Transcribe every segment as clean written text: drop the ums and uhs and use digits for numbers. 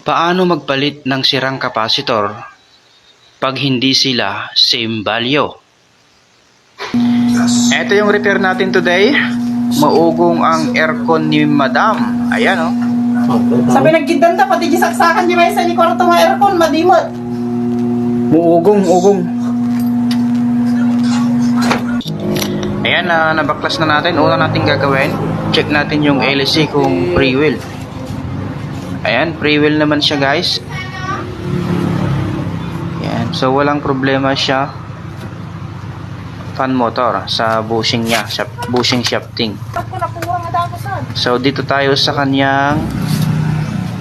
Paano magpalit ng sirang kapasitor pag hindi sila same value? Ito yung repair natin today. Maugong ang aircon ni Madam. Ayan o. Sabi nagkidanta pati gisaksakan di ba sa ni kwarto nga aircon madimot. Muugong. Ayan, nabaklas na natin. Una natin gagawin, check natin yung LC kung free wheel. Ayan, free wheel naman siya guys. Ayan, so walang problema siya. Fan motor sa bushing niya, sa bushing shafting. So dito tayo sa kanyang,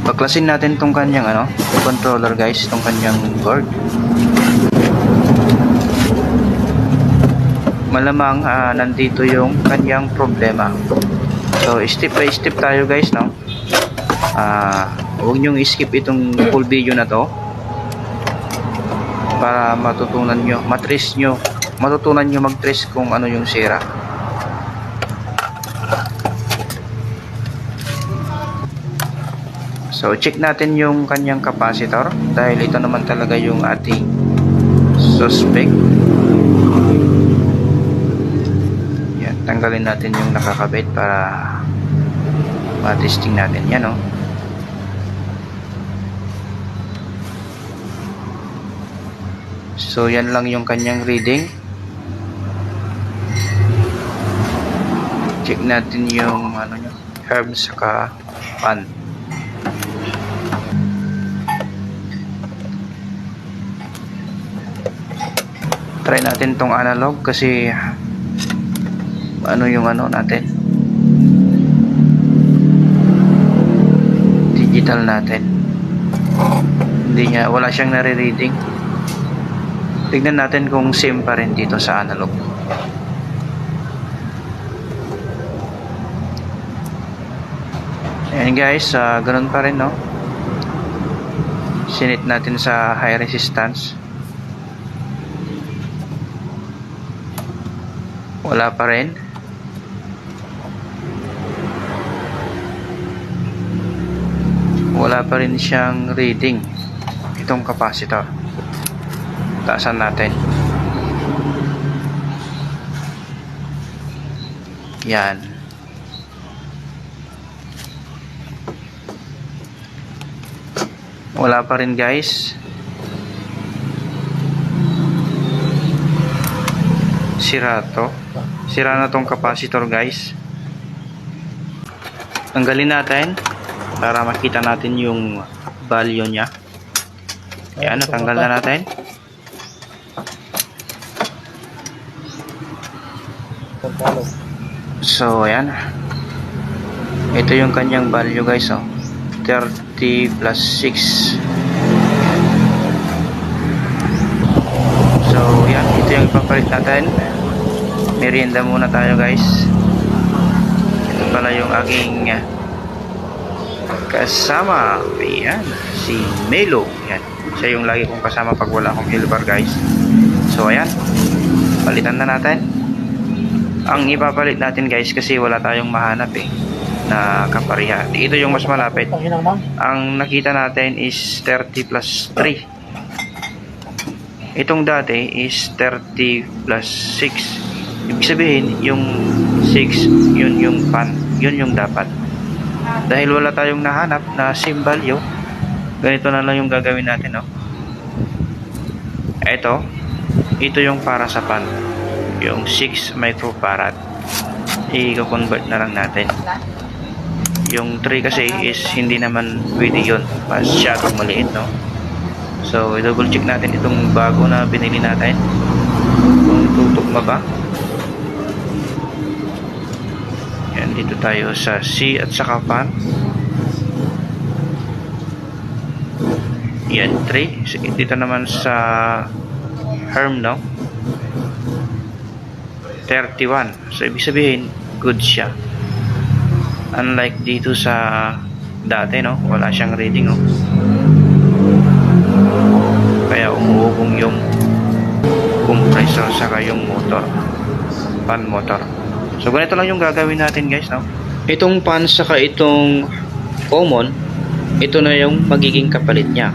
baklasin natin tong kanyang controller guys, tong kanyang board. Malamang nandito yung kanyang problema. So step by step tayo guys, no. Huwag nyong skip itong full video na to para matutunan nyo, matutunan nyo mag-trace kung ano yung sira. So check natin yung kanyang capacitor dahil ito naman talaga yung ating suspect. Yan, tanggalin natin yung nakakabit para matesting natin yan, no. So yan lang yung kanyang reading. Check natin yung herb saka fan. Try natin tong analog kasi yung natin, digital natin, wala siyang nare-reading. Tignan natin kung same pa rin dito sa analog. Ayan guys, ganun pa rin, no. Sinit natin sa high resistance, wala pa rin. Wala pa rin siyang reading itong capacitor. Taasan natin. Yan. Wala pa rin guys. Sira na tong capacitor guys. Tanggalin natin para makita natin yung value niya. Ayan, natanggal na natin. So ayan, ito yung kanyang value guys, 30 plus 6. So yan, ito yung ipapalit natin. Merienda muna tayo guys. Ito pala yung aking kasama. Ayan, si Melo. Yan, siya yung lagi kong kasama pag wala akong helper guys. So ayan, palitan na natin. Ang ipapalit natin guys kasi wala tayong mahanap na kapariha. Ito yung mas malapit. Ang nakita natin is 30 plus 3. Itong dati is 30 plus 6. Ibig sabihin yung 6 yun yung fan, yun yung dapat. Dahil wala tayong nahanap na same value, ganito na lang yung gagawin natin, no. Ito yung para sa fan, yung 6 microfarad. I-convert na lang natin. Yung 3 kasi is hindi naman pwede yun, masyadong maliit, no. So i-double check natin itong bago na binili natin kung tutugma ba. Yan, dito tayo sa C at saka fan. Yan, 3. Dito naman sa herm, no, 31. So ibig sabihin good siya, unlike dito sa dati, no, wala siyang reading, no. Kaya umuugong yung compressor saka yung motor, fan motor. So ganito lang yung gagawin natin guys, no. Itong pan saka itong common, ito na yung magiging kapalit niya.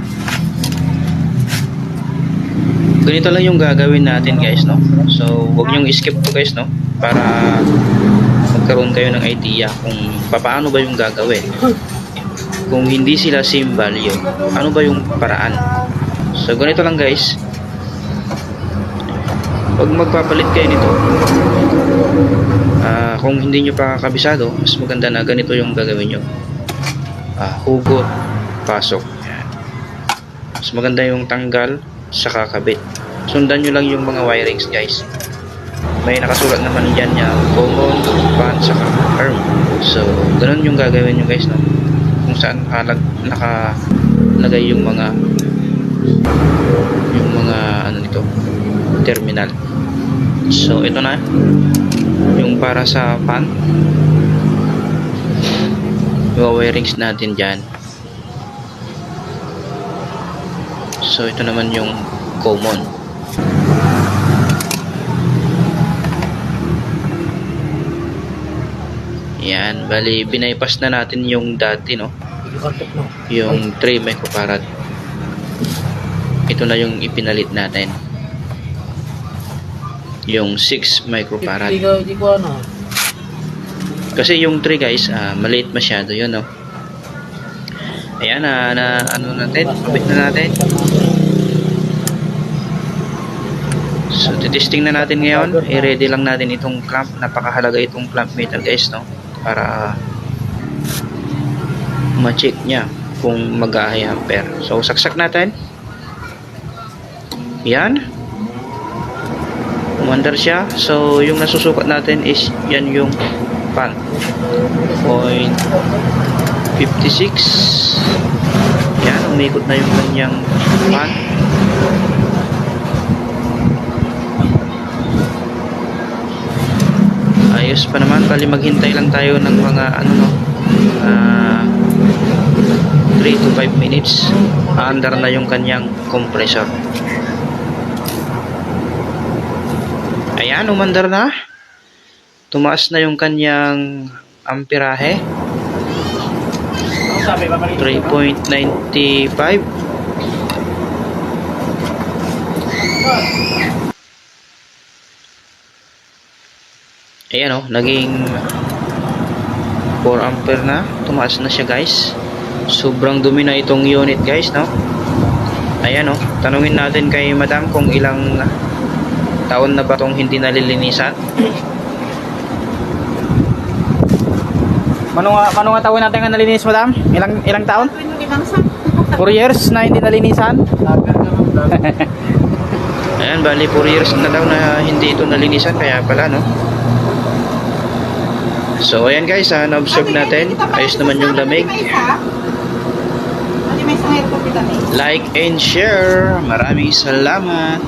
Ganito lang yung gagawin natin guys, no? So wag nyong skip to guys, no? Para magkaroon kayo ng idea kung paano ba yung gagawin. Kung hindi sila same value, ano ba yung paraan. So ganito lang guys. Pag magpapalit kayo nito, kung hindi nyo pa kabisado, mas maganda na ganito yung gagawin nyo. Hugot, pasok. Yan. Mas maganda yung tanggal sa kakabit. Sundan nyo lang yung mga wirings guys. May nakasulat naman dyan niya, common, pan, saka arm. So ganun yung gagawin nyo guys, no? Kung saan nakalagay yung mga ano nito, terminal. So ito na yung para sa pan, yung wirings natin dyan. So ito naman yung common. Yan, bali binaypas na natin yung dati, no? Yung 3 microfarad. Ito na yung ipinalit natin. Yung 6 microfarad. Kasi yung 3 guys, maliit masyado yun, no? Ayan, ano natin, kapit na natin. So, titesting na natin ngayon. I-ready lang natin itong clamp. Napakahalaga itong clamp metal guys, no? Para ma-check niya kung mag-high ampere. So, saksak natin. Yan. Umandar siya. So, yung nasusukat natin is yan yung pan. 0.56. Yan, umikot na yung kanyang pan. Ayos pa naman, bali maghintay lang tayo ng mga 3 to 5 minutes. Aandar na yung kanyang compressor. Ayan, umandar na. Tumaas na yung kanyang amperahe. 3.95. Ayan o, naging 4 ampere na. Tumaas na siya guys. Sobrang dumi na itong unit guys, no? Ayan o, tanungin natin kay madam kung ilang taon na ba itong hindi nalilinisan. Paano nga taon natin nga nalinis, madam? Ilang taon? 4 years na hindi nalinisan? Ayan, bali 4 years na daw na hindi ito nalinisan. Kaya pala, no? So, ayan guys, na-observe natin. Ayos naman yung lamig. Like and share. Maraming salamat.